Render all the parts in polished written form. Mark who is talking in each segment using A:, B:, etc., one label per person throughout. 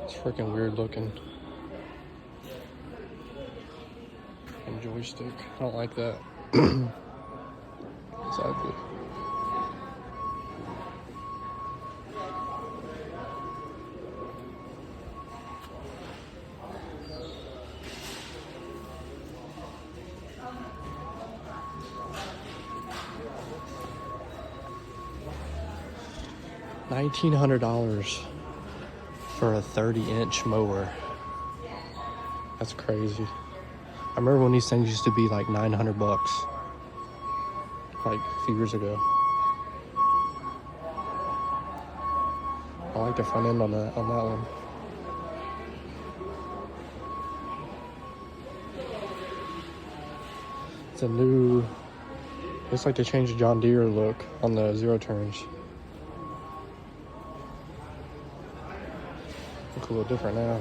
A: It's freaking weird looking. And joystick. I don't like that. It's ugly. $1,900 for a 30-inch mower. That's crazy. I remember when these things used to be like 900 bucks, like a few years ago. I like the front end on that one. It's a new, looks like they changed the John Deere look on the zero turns. Look a little different now.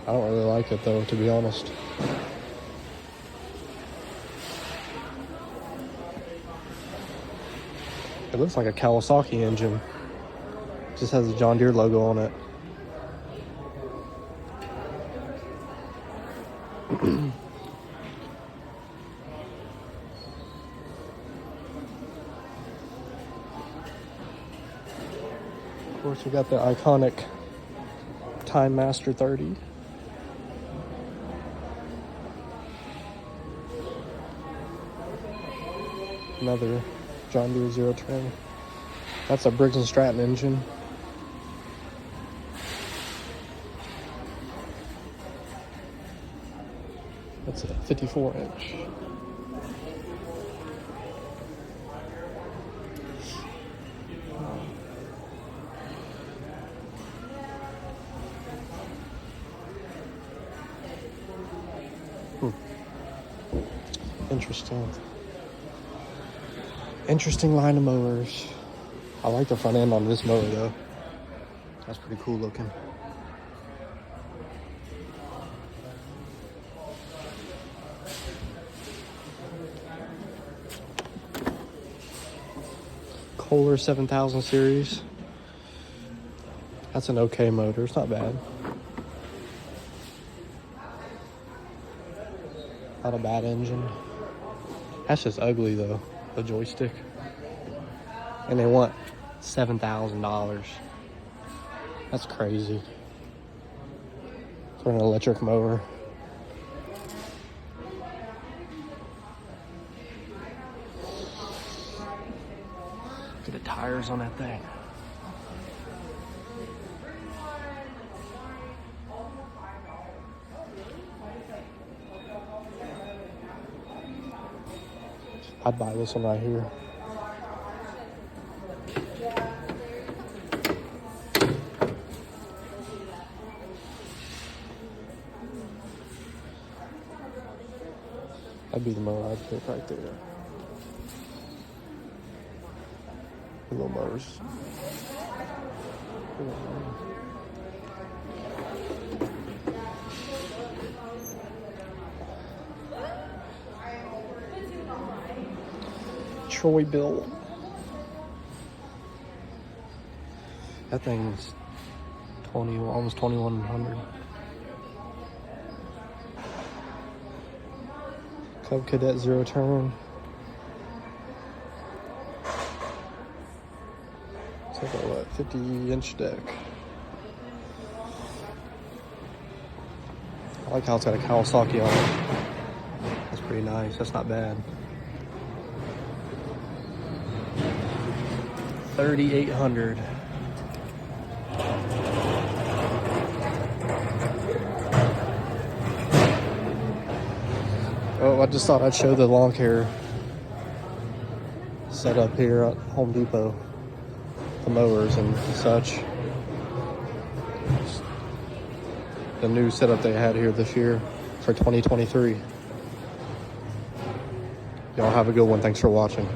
A: I don't really like it though, to be honest. It looks like a Kawasaki engine. Just has the John Deere logo on it. Of course, we got the iconic Time Master 30. Another John Deere zero turn. That's a Briggs & Stratton engine. That's a 54-inch. Interesting line of mowers. I like the front end on this mower though. That's pretty cool looking. Kohler 7000 series. That's an okay motor. It's not bad. Not a bad engine. That's just ugly though, the joystick. And they want $7,000. That's crazy for an electric mower. Look at the tires on that thing. I'd buy this one right here. That'd be the mower I'd pick right there. The little mowers. Troy built. That thing's almost 2,100. Cub Cadet zero turn. It's like a 50-inch deck. I like how it's got a Kawasaki on it. That's pretty nice. That's not bad. 3,800. Oh, I just thought I'd show the lawn care setup here at Home Depot. The mowers and such. The new setup they had here this year for 2023. Y'all have a good one. Thanks for watching.